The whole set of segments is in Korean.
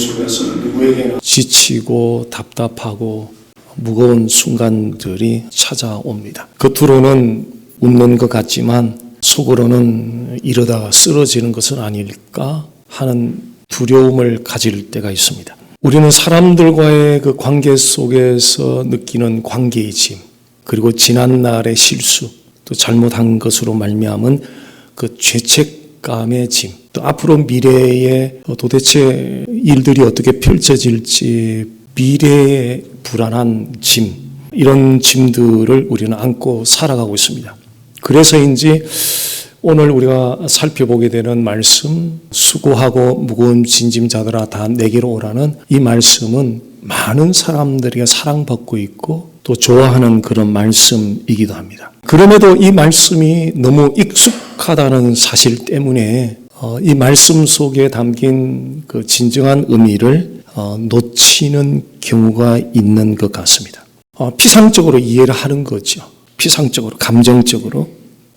속에서 누구에게나 지치고 답답하고 무거운 순간들이 찾아옵니다. 겉으로는 웃는 것 같지만 속으로는 이러다가 쓰러지는 것은 아닐까 하는 두려움을 가질 때가 있습니다. 우리는 사람들과의 그 관계 속에서 느끼는 관계의 짐, 그리고 지난날의 실수, 또 잘못한 것으로 말미암은 그 죄책감의 짐, 또 앞으로 미래에 도대체 일들이 어떻게 펼쳐질지 미래의 불안한 짐, 이런 짐들을 우리는 안고 살아가고 있습니다. 그래서인지 오늘 우리가 살펴보게 되는 말씀, 수고하고 무거운 짐자들아 다 내게로 오라는 이 말씀은 많은 사람들에게 사랑받고 있고 또 좋아하는 그런 말씀이기도 합니다. 그럼에도 이 말씀이 너무 익숙하다는 사실 때문에 이 말씀 속에 담긴 그 진정한 의미를 놓치는 경우가 있는 것 같습니다. 피상적으로 이해를 하는 거죠. 피상적으로, 감정적으로.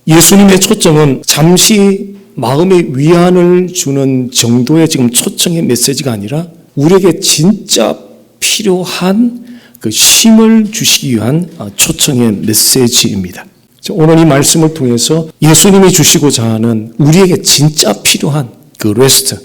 예수님의 초청은 잠시 마음의 위안을 주는 정도의 지금 초청의 메시지가 아니라 우리에게 진짜 필요한 그 힘을 주시기 위한 초청의 메시지입니다. 오늘 이 말씀을 통해서 예수님이 주시고자 하는 우리에게 진짜 필요한 그 레스트,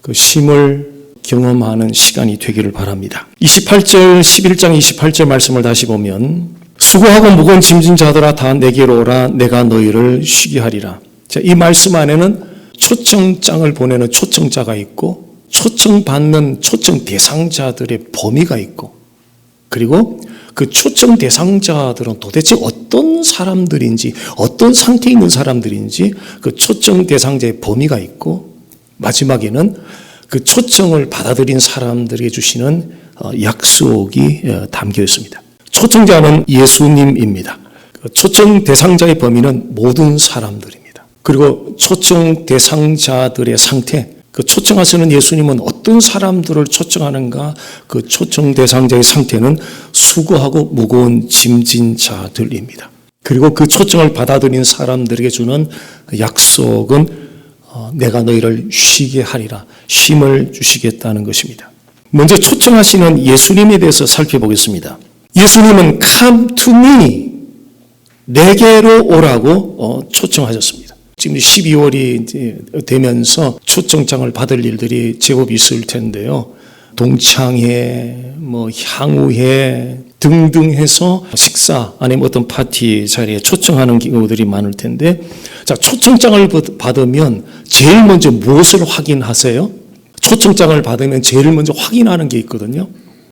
그 힘을 경험하는 시간이 되기를 바랍니다. 28절, 11장 28절 말씀을 다시 보면 수고하고 무거운 짐진 자들아 다 내게로 오라 내가 너희를 쉬게 하리라. 자, 이 말씀 안에는 초청장을 보내는 초청자가 있고 초청받는 초청 대상자들의 범위가 있고 그리고 그 초청 대상자들은 도대체 어떤 사람들인지 어떤 상태에 있는 사람들인지 그 초청 대상자의 범위가 있고 마지막에는 그 초청을 받아들인 사람들에게 주시는 약속이 담겨 있습니다. 초청자는 예수님입니다. 초청 대상자의 범위는 모든 사람들입니다. 그리고 초청 대상자들의 상태, 그 초청하시는 예수님은 어떤 사람들을 초청하는가? 그 초청 대상자의 상태는 수고하고 무거운 짐진 자들입니다. 그리고 그 초청을 받아들인 사람들에게 주는 약속은 내가 너희를 쉬게 하리라. 쉼을 주시겠다는 것입니다. 먼저 초청하시는 예수님에 대해서 살펴보겠습니다. 예수님은 come to me, 내게로 오라고 초청하셨습니다. 지금 12월이 이제 되면서 초청장을 받을 일들이 제법 있을 텐데요. 동창회, 향후회 등등 해서 식사 아니면 어떤 파티 자리에 초청하는 경우들이 많을 텐데, 자, 초청장을 받으면 제일 먼저 무엇을 확인하세요? 초청장을 받으면 제일 먼저 확인하는 게 있거든요.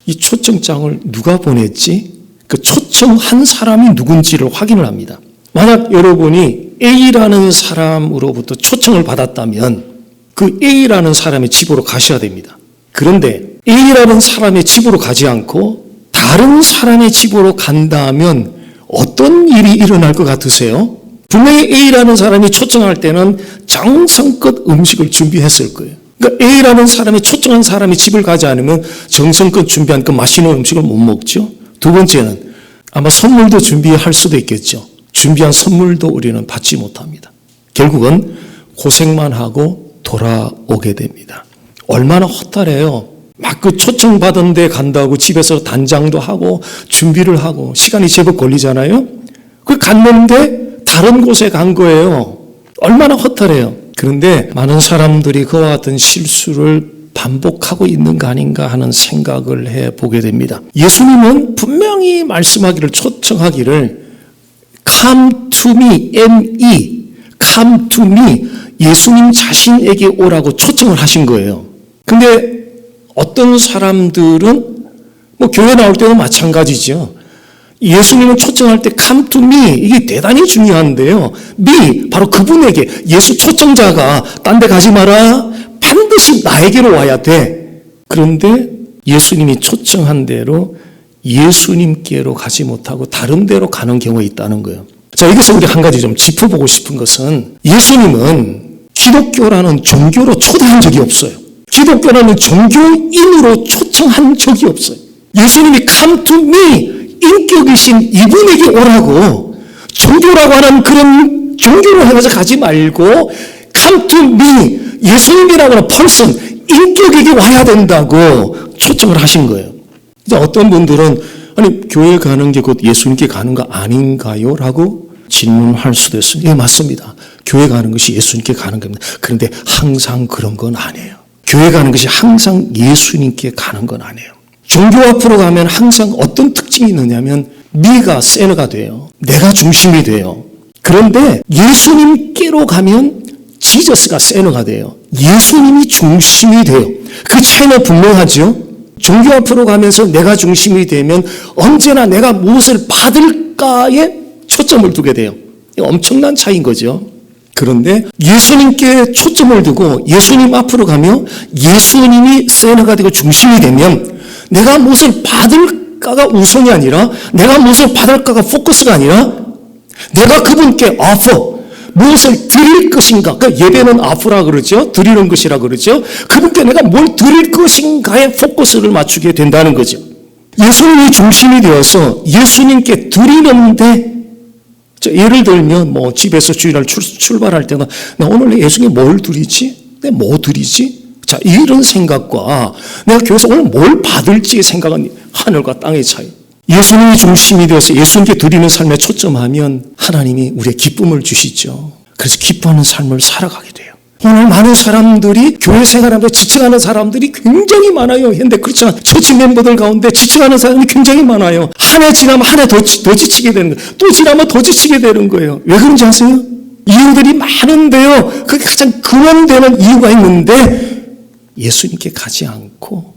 이 초청장을 누가 보냈지? 그 초청한 사람이 누군지를 확인을 합니다. 만약 여러분이 A라는 사람으로부터 초청을 받았다면 그 A라는 사람의 집으로 가셔야 됩니다. 그런데 A라는 사람의 집으로 가지 않고 다른 사람의 집으로 간다면 어떤 일이 일어날 것 같으세요? 분명히 A라는 사람이 초청할 때는 정성껏 음식을 준비했을 거예요. 그러니까 A라는 사람이 초청한 사람이 집을 가지 않으면 정성껏 준비한 그 맛있는 음식을 못 먹죠. 두 번째는 아마 선물도 준비할 수도 있겠죠. 준비한 선물도 우리는 받지 못합니다. 결국은 고생만 하고 돌아오게 됩니다. 얼마나 허탈해요. 막 그 초청받은 데 간다고 집에서 단장도 하고 준비를 하고 시간이 제법 걸리잖아요. 그 갔는데 다른 곳에 간 거예요. 얼마나 허탈해요. 그런데 많은 사람들이 그와 같은 실수를 반복하고 있는 거 아닌가 하는 생각을 해보게 됩니다. 예수님은 분명히 말씀하기를 초청하기를 come to me, M-E, come to me, 예수님 자신에게 오라고 초청을 하신 거예요. 근데 어떤 사람들은 교회 나올 때도 마찬가지죠. 예수님은 초청할 때 come to me, 이게 대단히 중요한데요. me, 바로 그분에게, 예수 초청자가 딴 데 가지 마라, 반드시 나에게로 와야 돼. 그런데 예수님이 초청한 대로 예수님께로 가지 못하고 다른 데로 가는 경우가 있다는 거예요. 자, 여기서 우리 한 가지 좀 짚어보고 싶은 것은 예수님은 기독교라는 종교로 초대한 적이 없어요. 기독교라는 종교인으로 초청한 적이 없어요. 예수님이 come to me, 인격이신 이분에게 오라고 종교라고 하는 그런 종교로 해서 가지 말고 come to me, 예수님이라고 하는 person, 인격에게 와야 된다고 초청을 하신 거예요. 이제 어떤 분들은 아니 교회 가는 게 곧 예수님께 가는 거 아닌가요? 라고 질문할 수도 있어요. 예, 맞습니다. 교회 가는 것이 예수님께 가는 겁니다. 그런데 항상 그런 건 아니에요. 교회 가는 것이 항상 예수님께 가는 건 아니에요. 종교 앞으로 가면 항상 어떤 특징이 있느냐면 미가 센터가 돼요. 내가 중심이 돼요. 그런데 예수님께로 가면 지저스가 센터가 돼요. 예수님이 중심이 돼요. 그 차이는 분명하죠. 종교 앞으로 가면서 내가 중심이 되면 언제나 내가 무엇을 받을까에 초점을 두게 돼요. 엄청난 차이인 거죠. 그런데 예수님께 초점을 두고 예수님 앞으로 가며 예수님이 센터가 되고 중심이 되면 내가 무엇을 받을까가 우선이 아니라 내가 무엇을 받을까가 포커스가 아니라 내가 그분께 offer 무엇을 드릴 것인가. 그러니까 예배는 offer라 그러죠. 드리는 것이라 그러죠. 그분께 내가 뭘 드릴 것인가에 포커스를 맞추게 된다는 거죠. 예수님이 중심이 되어서 예수님께 드리는데 예를 들면 뭐 집에서 주일날 출발할 때나 나 오늘 예수님께 뭘 드리지? 내가 뭐 드리지? 자, 이런 생각과 내가 교회에서 오늘 뭘 받을지 생각은 하늘과 땅의 차이. 예수님이 중심이 되어서 예수님께 드리는 삶에 초점하면 하나님이 우리의 기쁨을 주시죠. 그래서 기뻐하는 삶을 살아가게 돼요. 오늘 많은 사람들이 교회 생활하면서 지쳐가는 사람들이 굉장히 많아요. 근데 그렇잖아. 처치 멤버들 가운데 지쳐가는 사람이 굉장히 많아요. 한 해 지나면 한 해 더 지치게 되는 거예요. 또 지나면 더 지치게 되는 거예요. 왜 그런지 아세요? 이유들이 많은데요. 그게 가장 근원되는 이유가 있는데 예수님께 가지 않고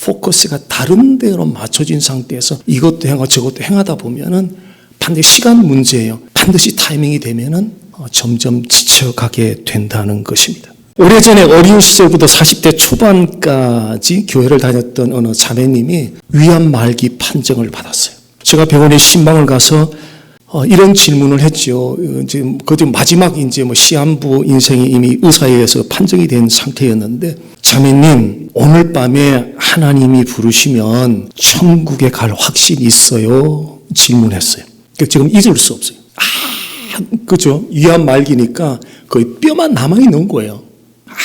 포커스가 다른 데로 맞춰진 상태에서 이것도 행하고 저것도 행하다 보면은 반드시 시간 문제예요. 반드시 타이밍이 되면은 점점 지쳐가게 된다는 것입니다. 오래전에 어린 시절부터 40대 초반까지 교회를 다녔던 어느 자매님이 위암 말기 판정을 받았어요. 제가 병원에 신방을 가서 이런 질문을 했죠. 이제 그 마지막 이제 뭐 시한부 인생이 이미 의사에 의해서 판정이 된 상태였는데 자매님 오늘 밤에 하나님이 부르시면 천국에 갈 확신이 있어요? 질문했어요. 지금 잊을 수 없어요. 그죠? 위암 말기니까 거의 뼈만 남아있는 거예요.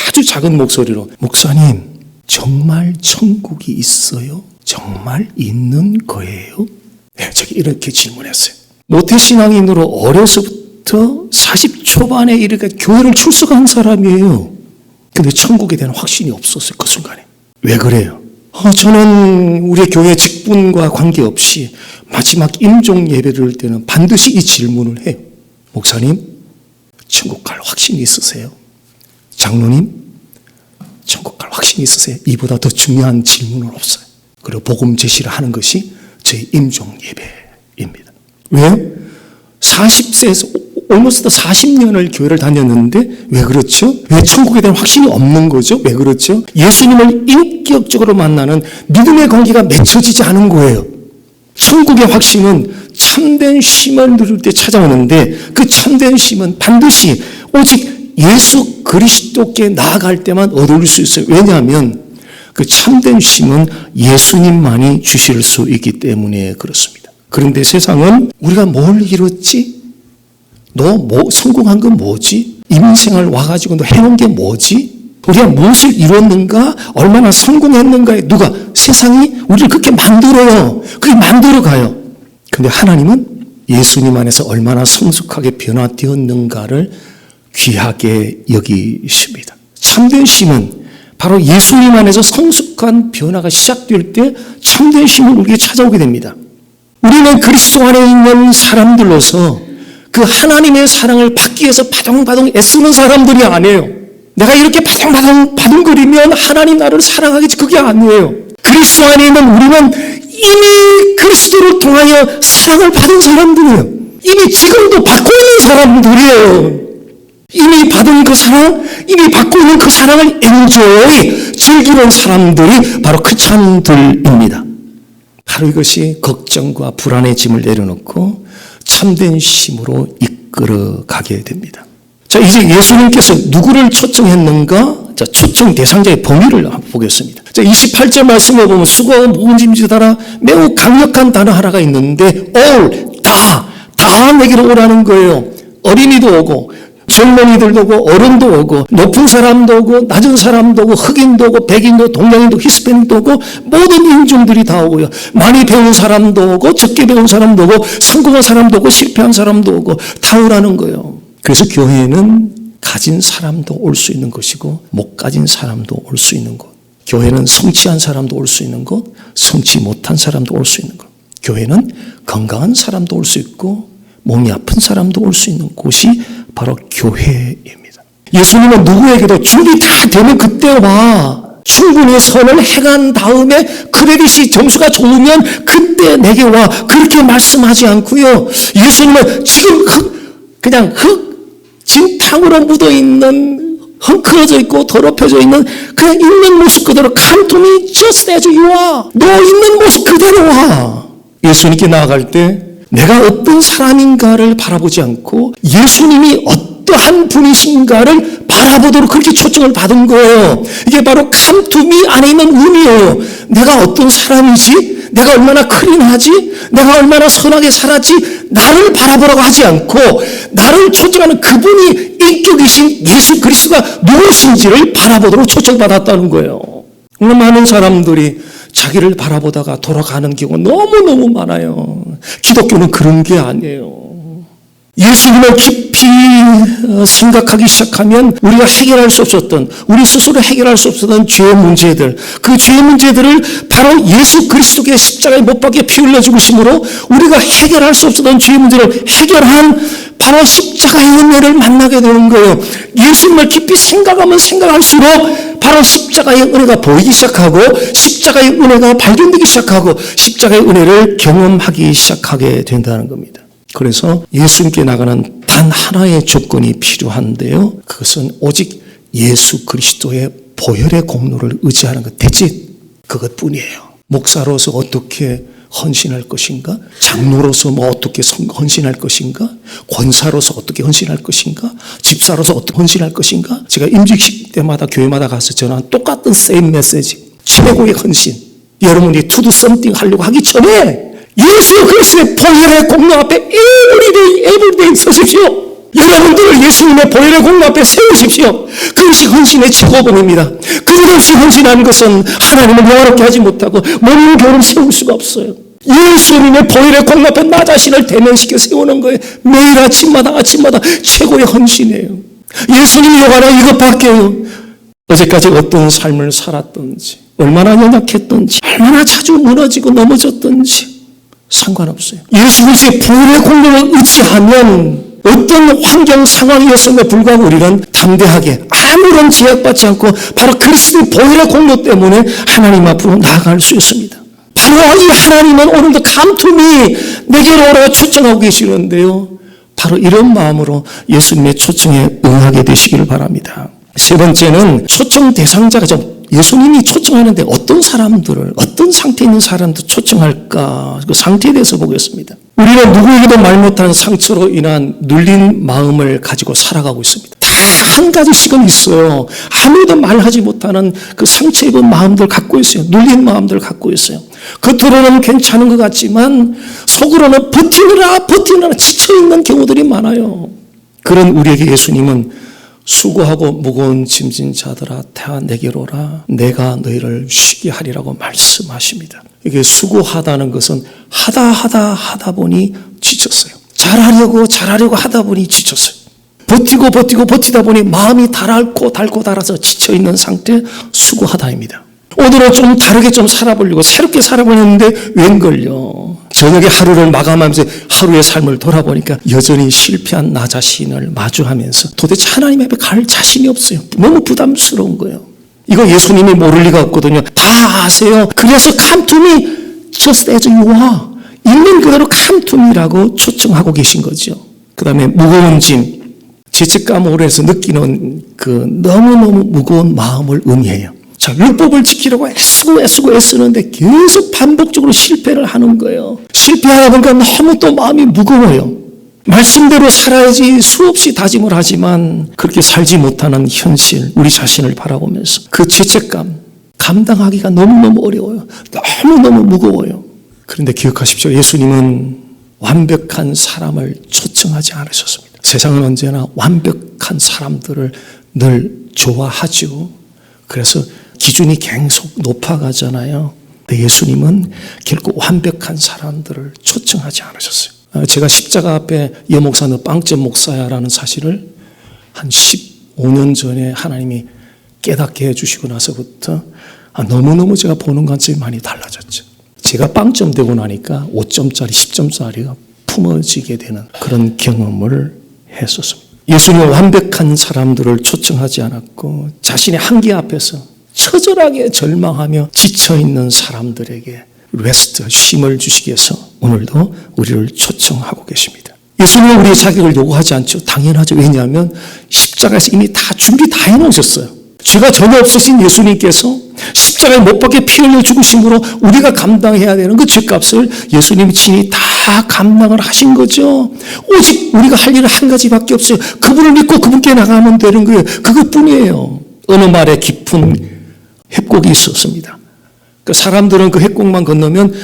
아주 작은 목소리로 목사님 정말 천국이 있어요? 정말 있는 거예요? 네, 저기 이렇게 질문했어요. 모태신앙인으로 어려서부터 40 초반에 이렇게 교회를 출석한 사람이에요. 근데 천국에 대한 확신이 없었어요. 그 순간에. 왜 그래요? 저는 우리 교회 직분과 관계없이 마지막 임종 예배를 드릴 때는 반드시 이 질문을 해요. 목사님, 천국 갈 확신이 있으세요? 장로님, 천국 갈 확신이 있으세요? 이보다 더 중요한 질문은 없어요. 그리고 복음 제시를 하는 것이 저희 임종 예배입니다. 왜? 40세에서 almost 40년을 교회를 다녔는데 왜 그렇죠? 왜 천국에 대한 확신이 없는 거죠? 왜 그렇죠? 예수님을 인격적으로 만나는 믿음의 관계가 맺혀지지 않은 거예요. 천국의 확신은 참된 쉼을 누릴 때 찾아오는데 그 참된 쉼은 반드시 오직 예수 그리스도께 나아갈 때만 얻을 수 있어요. 왜냐하면 그 참된 쉼은 예수님만이 주실 수 있기 때문에 그렇습니다. 그런데 세상은 우리가 뭘 이뤘지? 너 성공한 건 뭐지? 인생을 와가지고 너 해놓은 게 뭐지? 우리가 무엇을 이뤘는가? 얼마나 성공했는가에 누가? 세상이 우리를 그렇게 만들어요. 그렇게 만들어가요. 근데 하나님은 예수님 안에서 얼마나 성숙하게 변화되었는가를 귀하게 여기십니다. 참된 쉼은 바로 예수님 안에서 성숙한 변화가 시작될 때 참된 쉼을 우리에게 찾아오게 됩니다. 우리는 그리스도 안에 있는 사람들로서 그 하나님의 사랑을 받기 위해서 바둥바둥 애쓰는 사람들이 아니에요. 내가 이렇게 바둥거리면 하나님 나를 사랑하겠지 그게 아니에요. 그리스도 안에 있는 우리는 이미 그리스도를 통하여 사랑을 받은 사람들이에요. 이미 지금도 받고 있는 사람들이에요. 이미 받은 그 사랑, 이미 받고 있는 그 사랑을 enjoy, 즐기는 사람들이 바로 크리스찬들입니다. 바로 이것이 걱정과 불안의 짐을 내려놓고 참된 쉼으로 이끌어가게 됩니다. 자, 이제 예수님께서 누구를 초청했는가? 자, 초청 대상자의 범위를 한번 보겠습니다. 자, 28절 말씀을 보면 수고하고 무거운 짐지다라 매우 강력한 단어 하나가 있는데 all, 다 내게로 오라는 거예요. 어린이도 오고 젊은이들도 오고 어른도 오고 높은 사람도 오고 낮은 사람도 오고 흑인도 오고 백인도 동양인도 히스패닉도 오고 모든 인종들이 다 오고요. 많이 배운 사람도 오고 적게 배운 사람도 오고 성공한 사람도 오고 실패한 사람도 오고 다 오라는 거예요. 그래서 교회는 가진 사람도 올 수 있는 것이고 못 가진 사람도 올 수 있는 것. 교회는 성취한 사람도 올 수 있는 것, 성취 못한 사람도 올 수 있는 것. 교회는 건강한 사람도 올 수 있고 몸이 아픈 사람도 올 수 있는 곳이 바로 교회입니다. 예수님은 누구에게도 준비 다 되면 그때 와. 충분히 선을 행한 다음에 크레딧이 점수가 좋으면 그때 내게 와. 그렇게 말씀하지 않고요. 예수님은 지금 그냥 진탕으로 묻어있는 헝클어져 있고 더럽혀져 있는 그냥 있는 모습 그대로 come to me just as you are. 너 있는 모습 그대로 와. 예수님께 나아갈 때 내가 어떤 사람인가를 바라보지 않고 예수님이 어떠한 분이신가를 바라보도록 그렇게 초청을 받은 거예요. 이게 바로 come to me 안에 있는 의미예요. 내가 어떤 사람이지? 내가 얼마나 클린하지? 내가 얼마나 선하게 살았지? 나를 바라보라고 하지 않고 나를 초청하는 그분이 인격이신 예수 그리스도가 누구신지를 바라보도록 초청받았다는 거예요. 많은 사람들이 자기를 바라보다가 돌아가는 경우가 너무너무 많아요. 기독교는 그런 게 아니에요. 예수님을 깊이 생각하기 시작하면 우리가 해결할 수 없었던, 우리 스스로 해결할 수 없었던 죄의 문제들, 그 죄의 문제들을 바로 예수 그리스도의 십자가에 못 박혀 피 흘려 죽으심으로 우리가 해결할 수 없었던 죄의 문제를 해결한 바로 십자가의 은혜를 만나게 되는 거예요. 예수님을 깊이 생각하면 생각할수록 바로 십자가의 은혜가 보이기 시작하고 십자가의 은혜가 발견되기 시작하고 십자가의 은혜를 경험하기 시작하게 된다는 겁니다. 그래서 예수님께 나가는 단 하나의 조건이 필요한데요. 그것은 오직 예수 그리스도의 보혈의 공로를 의지하는 것. 대체 그것뿐이에요. 목사로서 어떻게 헌신할 것인가? 장로로서 어떻게 헌신할 것인가? 권사로서 어떻게 헌신할 것인가? 집사로서 어떻게 헌신할 것인가? 제가 임직식 때마다 교회마다 가서 전한 똑같은 세임 메시지. 최고의 헌신. 여러분이 to do something 하려고 하기 전에 예수 그리스도의 보혈의 공로 앞에 everyday 서십시오. 여러분들을 예수님의 보혈의 공로 앞에 세우십시오. 그것이 헌신의 최고봉입니다. 그것 없이 헌신하는 것은 하나님을 영화롭게 하지 못하고 몸을 교회를 세울 수가 없어요. 예수님의 보혈의 공로 앞에 나 자신을 대면시켜 세우는 거예요. 매일 아침마다 최고의 헌신이에요. 예수님이 요구하는 이것밖에요. 어제까지 어떤 삶을 살았던지, 얼마나 연약했던지, 얼마나 자주 무너지고 넘어졌던지 상관없어요. 예수 그리스도의 보혈의 공로를 의지하면 어떤 환경 상황이었음에도 불구하고 우리는 담대하게 아무런 제약받지 않고 바로 그리스도의 보혈의 공로 때문에 하나님 앞으로 나아갈 수 있습니다. 바로 이 하나님은 오늘도 come to me 내게로 오라고 초청하고 계시는데요. 바로 이런 마음으로 예수님의 초청에 응하게 되시기를 바랍니다. 세 번째는 초청 대상자가 예수님이 초청하는데 어떤 사람들을, 어떤 상태에 있는 사람들 초청할까? 그 상태에 대해서 보겠습니다. 우리는 누구에게도 말 못하는 상처로 인한 눌린 마음을 가지고 살아가고 있습니다. 다 한 가지씩은 있어요. 아무도 말하지 못하는 그 상처 입은 마음들 갖고 있어요. 눌린 마음들 갖고 있어요. 겉으로는 괜찮은 것 같지만 속으로는 버티느라 지쳐있는 경우들이 많아요. 그런 우리에게 예수님은 수고하고 무거운 짐진 자들아 다 내게로 오라 내가 너희를 쉬게 하리라고 말씀하십니다. 이게 수고하다는 것은 하다 보니 지쳤어요. 잘하려고 하다 보니 지쳤어요. 버티다 보니 마음이 닳고 닳아서 지쳐있는 상태 수고하다입니다. 오늘은 좀 다르게 좀 살아보려고 새롭게 살아보려는데 웬걸요. 저녁에 하루를 마감하면서 하루의 삶을 돌아보니까 여전히 실패한 나 자신을 마주하면서 도대체 하나님 앞에 갈 자신이 없어요. 너무 부담스러운 거예요. 이거 예수님이 모를 리가 없거든요. 다 아세요. 그래서 come to me just as you are. 있는 그대로 come to me라고 초청하고 계신 거죠. 그 다음에 무거운 짐, 죄책감으로 해서 느끼는 그 너무너무 무거운 마음을 의미해요. 자, 율법을 지키려고 애쓰는데 계속 반복적으로 실패를 하는 거예요. 실패하다 보니까 너무 또 마음이 무거워요. 말씀대로 살아야지 수없이 다짐을 하지만 그렇게 살지 못하는 현실, 우리 자신을 바라보면서 그 죄책감, 감당하기가 너무너무 어려워요. 너무너무 무거워요. 그런데 기억하십시오. 예수님은 완벽한 사람을 초청하지 않으셨습니다. 세상은 언제나 완벽한 사람들을 늘 좋아하죠. 그래서 기준이 계속 높아가잖아요. 근데 예수님은 결코 완벽한 사람들을 초청하지 않으셨어요. 제가 십자가 앞에 여 목사는 빵점 목사야라는 사실을 한 15년 전에 하나님이 깨닫게 해주시고 나서부터 너무너무 제가 보는 관점이 많이 달라졌죠. 제가 빵점 되고 나니까 5점짜리, 10점짜리가 품어지게 되는 그런 경험을 했었습니다. 예수님은 완벽한 사람들을 초청하지 않았고 자신의 한계 앞에서 처절하게 절망하며 지쳐있는 사람들에게 레스트, 쉼을 주시기 위해서 오늘도 우리를 초청하고 계십니다. 예수님은 우리의 자격을 요구하지 않죠. 당연하죠. 왜냐하면 십자가에서 이미 다 준비 다 해놓으셨어요. 죄가 전혀 없으신 예수님께서 십자가에 못 박혀 피 흘려 죽으심으로 우리가 감당해야 되는 그 죄값을 예수님이 친히 다 감당을 하신 거죠. 오직 우리가 할 일은 한 가지밖에 없어요. 그분을 믿고 그분께 나가면 되는 거예요. 그것뿐이에요. 어느 말에 깊은 협곡이 있었습니다. 그 사람들은 그 협곡만 건너면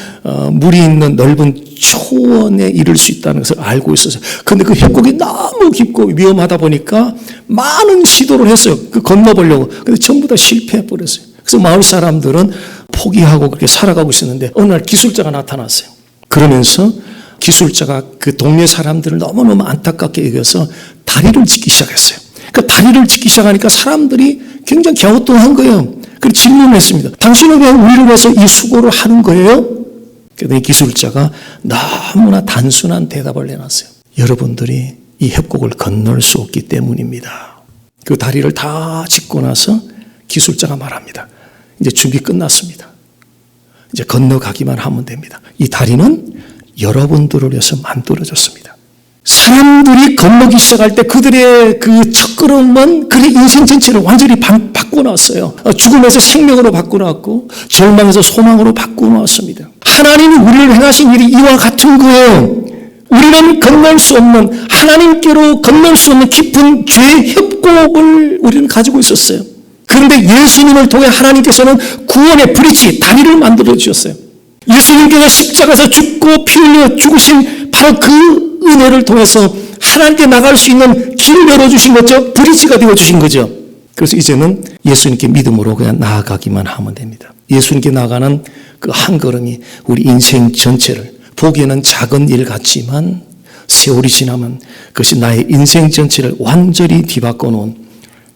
물이 있는 넓은 초원에 이를 수 있다는 것을 알고 있었어요. 그런데 그 협곡이 너무 깊고 위험하다 보니까 많은 시도를 했어요. 그 건너보려고. 근데 전부 다 실패해버렸어요. 그래서 마을 사람들은 포기하고 그렇게 살아가고 있었는데 어느 날 기술자가 나타났어요. 그러면서 기술자가 그 동네 사람들을 너무너무 안타깝게 여겨서 다리를 짓기 시작했어요. 그 다리를 짓기 시작하니까 사람들이 굉장히 갸우뚱한 거예요. 그래서 질문을 했습니다. 당신은 왜 우리를 위해서 이 수고를 하는 거예요? 그랬더니 기술자가 너무나 단순한 대답을 내놨어요. 여러분들이 이 협곡을 건널 수 없기 때문입니다. 그 다리를 다 짓고 나서 기술자가 말합니다. 이제 준비 끝났습니다. 이제 건너가기만 하면 됩니다. 이 다리는 여러분들을 위해서 만들어졌습니다. 사람들이 건너기 시작할 때 그들의 그 첫걸음은 그의 인생 전체를 완전히 바꿔놨어요. 죽음에서 생명으로 바꿔놨고 절망에서 소망으로 바꿔놨습니다. 하나님이 우리를 행하신 일이 이와 같은 거예요. 우리는 건널 수 없는, 하나님께로 건널 수 없는 깊은 죄의 협곡을 우리는 가지고 있었어요. 그런데 예수님을 통해 하나님께서는 구원의 브릿지, 다리를 만들어 주셨어요. 예수님께서 십자가에서 죽고 피 흘려 죽으신 바로 그 은혜를 통해서 하나님께 나갈 수 있는 길을 열어주신 거죠. 브릿지가 되어주신 거죠. 그래서 이제는 예수님께 믿음으로 그냥 나아가기만 하면 됩니다. 예수님께 나가는 그 한 걸음이 우리 인생 전체를, 보기에는 작은 일 같지만 세월이 지나면 그것이 나의 인생 전체를 완전히 뒤바꿔 놓은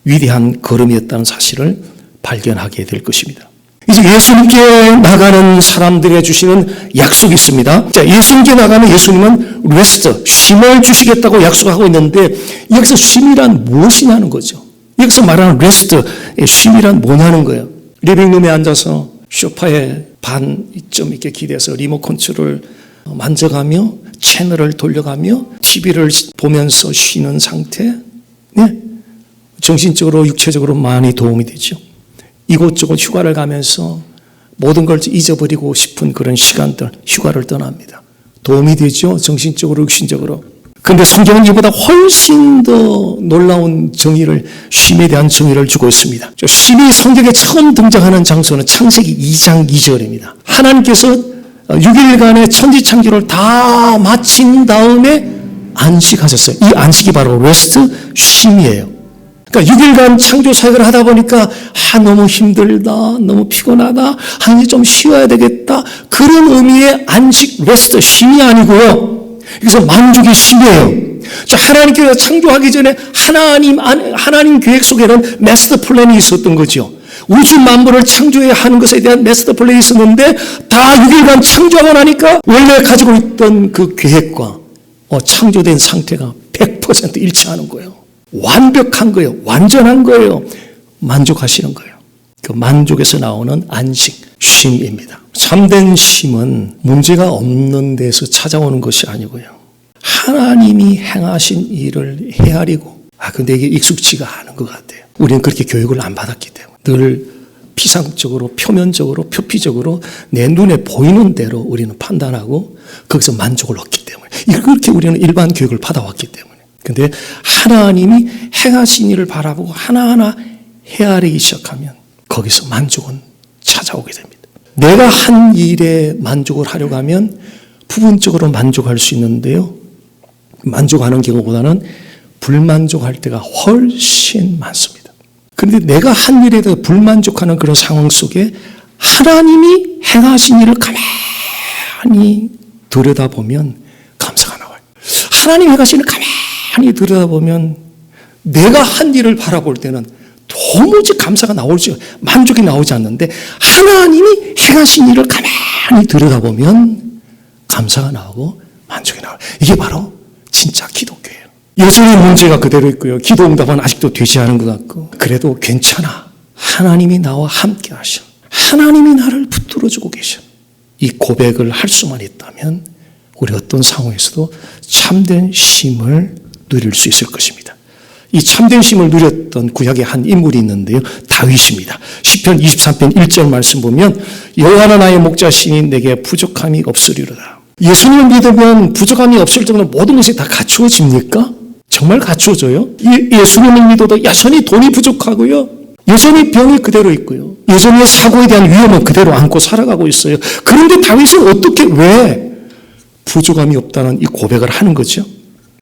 위대한 걸음이었다는 사실을 발견하게 될 것입니다. 이제 예수님께 나가는 사람들에게 주시는 약속이 있습니다. 자, 예수님께 나가면 예수님은 레스트, 쉼을 주시겠다고 약속하고 있는데 여기서 쉼이란 무엇이냐는 거죠. 여기서 말하는 레스트, 쉼이란 뭐냐는 거예요. 리빙룸에 앉아서 소파에 반쯤 이렇게 기대서 리모컨 컨트롤을 만져가며 채널을 돌려가며 TV를 보면서 쉬는 상태. 네. 정신적으로 육체적으로 많이 도움이 되죠. 이곳저곳 휴가를 가면서 모든 걸 잊어버리고 싶은 그런 시간들, 휴가를 떠납니다. 도움이 되죠. 정신적으로, 육신적으로. 그런데 성경은 이보다 훨씬 더 놀라운 정의를, 쉼에 대한 정의를 주고 있습니다. 쉼이 성경에 처음 등장하는 장소는 창세기 2장 2절입니다. 하나님께서 6일간의 천지창조를 다 마친 다음에 안식하셨어요. 이 안식이 바로 레스트, 쉼이에요. 그러니까 6일간 창조 사역을 하다 보니까 너무 힘들다, 너무 피곤하다, 이제 좀 쉬어야 되겠다, 그런 의미의 안식, 레스트, 쉼이 아니고요. 그래서 만족의 쉼이에요. 하나님께서 창조하기 전에 하나님 계획 속에는 마스터 플랜이 있었던 거죠. 우주 만물을 창조해야 하는 것에 대한 마스터 플랜이 있었는데 다 6일간 창조하고 나니까 원래 가지고 있던 그 계획과 창조된 상태가 100% 일치하는 거예요. 완벽한 거예요. 완전한 거예요. 만족하시는 거예요. 그 만족에서 나오는 안식, 쉼입니다. 참된 쉼은 문제가 없는 데서 찾아오는 것이 아니고요. 하나님이 행하신 일을 헤아리고, 근데 이게 익숙치가 않은 것 같아요. 우리는 그렇게 교육을 안 받았기 때문에. 늘 피상적으로, 표면적으로, 표피적으로 내 눈에 보이는 대로 우리는 판단하고 거기서 만족을 얻기 때문에. 그렇게 우리는 일반 교육을 받아왔기 때문에. 근데 하나님이 행하신 일을 바라보고 하나하나 헤아리기 시작하면 거기서 만족은 찾아오게 됩니다. 내가 한 일에 만족을 하려고 하면 부분적으로 만족할 수 있는데요. 만족하는 경우보다는 불만족할 때가 훨씬 많습니다. 그런데 내가 한 일에 대해 불만족하는 그런 상황 속에 하나님이 행하신 일을 가만히 들여다보면 감사가 나와요. 하나님이 행하신 일을 가만히 들여다보면 내가 한 일을 바라볼 때는 도무지 감사가 나올지 만족이 나오지 않는데 하나님이 행하신 일을 가만히 들여다보면 감사가 나오고 만족이 나와요. 이게 바로 진짜 기독교예요. 여전히 문제가 그대로 있고요. 기도 응답은 아직도 되지 않은 것 같고 그래도 괜찮아. 하나님이 나와 함께 하셔. 하나님이 나를 붙들어주고 계셔. 이 고백을 할 수만 있다면 우리 어떤 상황에서도 참된 쉼을 누릴 수 있을 것입니다. 이 참된 쉼을 누렸던 구약의 한 인물이 있는데요. 다윗입니다. 시편 23편 1절 말씀 보면 여호와는 나의 목자시니 내게 부족함이 없으리로다. 예수님을 믿으면 부족함이 없을 정도로 모든 것이 다 갖추어집니까? 정말 갖추어져요? 예수님을 믿어도 여전히 돈이 부족하고요. 여전히 병이 그대로 있고요. 여전히 사고에 대한 위험은 그대로 안고 살아가고 있어요. 그런데 다윗은 어떻게 왜 부족함이 없다는 이 고백을 하는 거죠?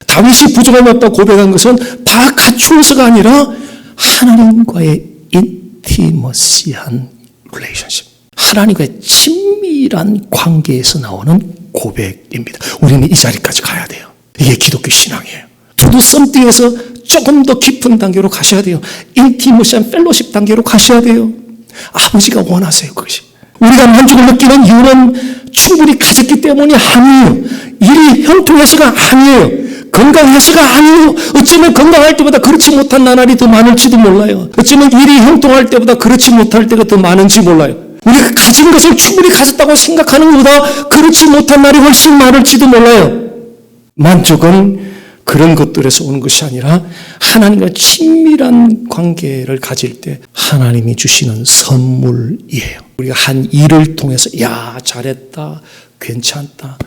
다윗이 부족함이 없다고 고백한 것은 다 갖추어서가 아니라 하나님과의 인티머시한 릴레이션십, 하나님과의 친밀한 관계에서 나오는 고백입니다. 우리는 이 자리까지 가야 돼요. 이게 기독교 신앙이에요. 저도 썸띵에서 조금 더 깊은 단계로 가셔야 돼요. 인티머시한 펠로십 단계로 가셔야 돼요. 아버지가 원하세요. 그것이. 우리가 만족을 느끼는 이유는 충분히 가졌기 때문이 아니에요. 일이 형통해서가 아니에요. 건강해서가 아니에요. 어쩌면 건강할 때보다 그렇지 못한 나날이 더 많을지도 몰라요. 어쩌면 일이 형통할 때보다 그렇지 못할 때가 더 많은지 몰라요. 우리가 가진 것을 충분히 가졌다고 생각하는 것보다 그렇지 못한 날이 훨씬 많을지도 몰라요. 만족은 그런 것들에서 오는 것이 아니라 하나님과 친밀한 관계를 가질 때 하나님이 주시는 선물이에요. 우리가 한 일을 통해서 야 잘했다, 괜찮다,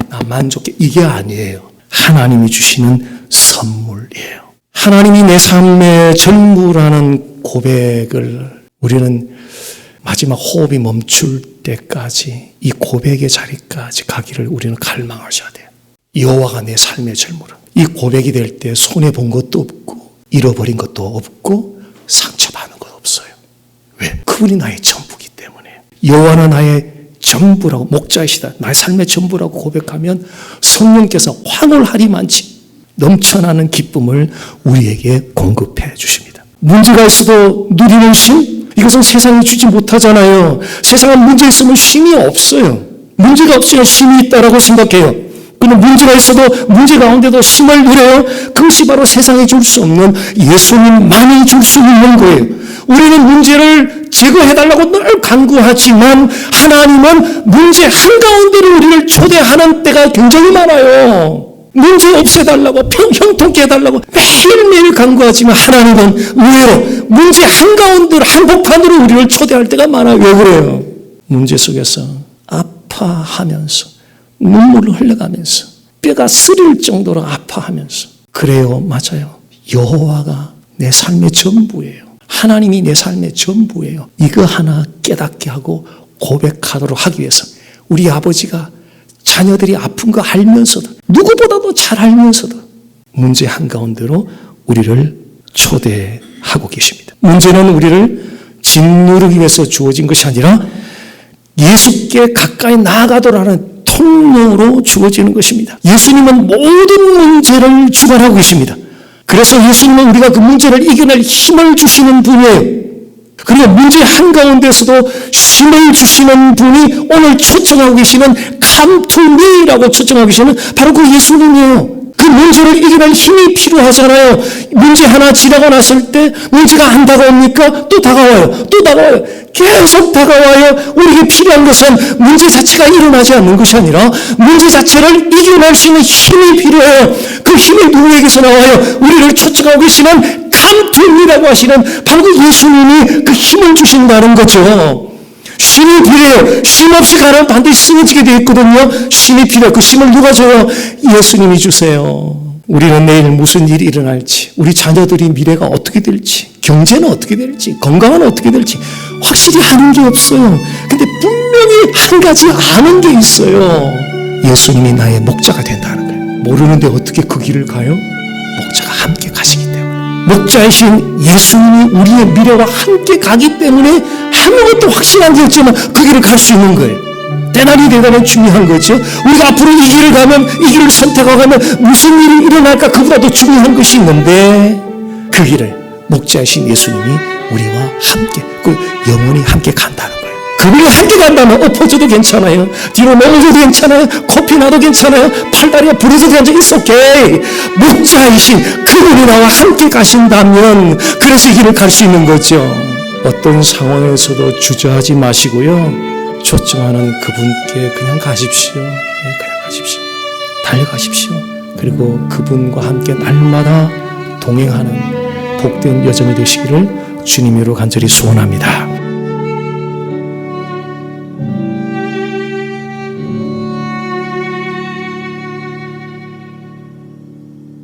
나 만족해, 이게 아니에요. 하나님이 주시는 선물이에요. 하나님이 내 삶의 전부라는 고백을 우리는 마지막 호흡이 멈출 때까지 이 고백의 자리까지 가기를 우리는 갈망하셔야 돼요. 여호와가 내 삶의 전부라. 이 고백이 될 때 손해본 것도 없고 잃어버린 것도 없고 상처받는 것 없어요. 왜? 그분이 나의 전부이기 때문에. 여호와는 나의 전부라고, 목자이시다, 나의 삶의 전부라고 고백하면 성령께서 황홀하리만치 넘쳐나는 기쁨을 우리에게 공급해 주십니다. 문제가 있어도 누리는 쉼? 이것은 세상이 주지 못하잖아요. 세상은 문제 있으면 쉼이 없어요. 문제가 없으면 쉼이 있다라고 생각해요. 그런데 문제가 있어도 문제 가운데도 쉼을 누려요. 그것이 바로 세상이 줄 수 없는 예수님만이 줄 수 있는 거예요. 우리는 문제를 제거해달라고 늘 간구하지만 하나님은 문제 한가운데로 우리를 초대하는 때가 굉장히 많아요. 문제 없애달라고, 형통케 해달라고 매일매일 간구하지만 하나님은 의외로 문제 한가운데로, 한복판으로 우리를 초대할 때가 많아요. 왜 그래요? 문제 속에서 아파하면서 눈물을 흘려가면서 뼈가 쓰릴 정도로 아파하면서 그래요. 맞아요. 여호와가 내 삶의 전부예요. 하나님이 내 삶의 전부예요. 이거 하나 깨닫게 하고 고백하도록 하기 위해서 우리 아버지가 자녀들이 아픈 거 알면서도 누구보다도 잘 알면서도 문제 한가운데로 우리를 초대하고 계십니다. 문제는 우리를 짓누르기 위해서 주어진 것이 아니라 예수께 가까이 나아가도록 하는 통로로 주어지는 것입니다. 예수님은 모든 문제를 주관하고 계십니다. 그래서 예수님은 우리가 그 문제를 이겨낼 힘을 주시는 분이에요. 그리고 문제 한가운데서도 힘을 주시는 분이 오늘 초청하고 계시는 Come to me라고 초청하고 계시는 바로 그 예수님이에요. 그 문제를 이겨낼 힘이 필요하잖아요. 문제 하나 지나고 났을 때 문제가 안 다가옵니까? 또 다가와요. 또 다가와요. 계속 다가와요. 우리에게 필요한 것은 문제 자체가 일어나지 않는 것이 아니라 문제 자체를 이겨낼 수 있는 힘이 필요해요. 그 힘이 누구에게서 나와요? 우리를 초청하고 계시는 Come to me라고 하시는 바로 그 예수님이 그 힘을 주신다는 거죠. 쉼이 필요해요. 쉼 없이 가면 반드시 쓰러지게 되어 있거든요. 쉼이 필요해요. 그 쉼을 누가 줘요? 예수님이 주세요. 우리는 내일 무슨 일이 일어날지, 우리 자녀들이 미래가 어떻게 될지, 경제는 어떻게 될지, 건강은 어떻게 될지 확실히 아는 게 없어요. 근데 분명히 한 가지 아는 게 있어요. 예수님이 나의 목자가 된다는 거예요. 모르는데 어떻게 그 길을 가요? 목자가 함께 가시기 때문에, 목자이신 예수님이 우리의 미래와 함께 가기 때문에 아무것도 확신한 게 없지만 그 길을 갈 수 있는 거예요. 대단히 중요한 거죠. 우리가 앞으로 이 길을 가면, 이 길을 선택하고 가면 무슨 일이 일어날까, 그보다 더 중요한 것이 있는데, 그 길을 목자이신 예수님이 우리와 함께, 그 영원히 함께 간다는 거예요. 그분과 함께 간다면 엎어져도 괜찮아요, 뒤로 넘어져도 괜찮아요, 코피 나도 괜찮아요, 팔다리가 부러져도 괜찮아요. It's okay. 목자이신 그분이 나와 함께 가신다면, 그래서 이 길을 갈 수 있는 거죠. 어떤 상황에서도 주저하지 마시고요, 초청하는 그분께 그냥 가십시오. 그냥 가십시오. 달려가십시오. 그리고 그분과 함께 날마다 동행하는 복된 여정이 되시기를 주님으로 간절히 소원합니다.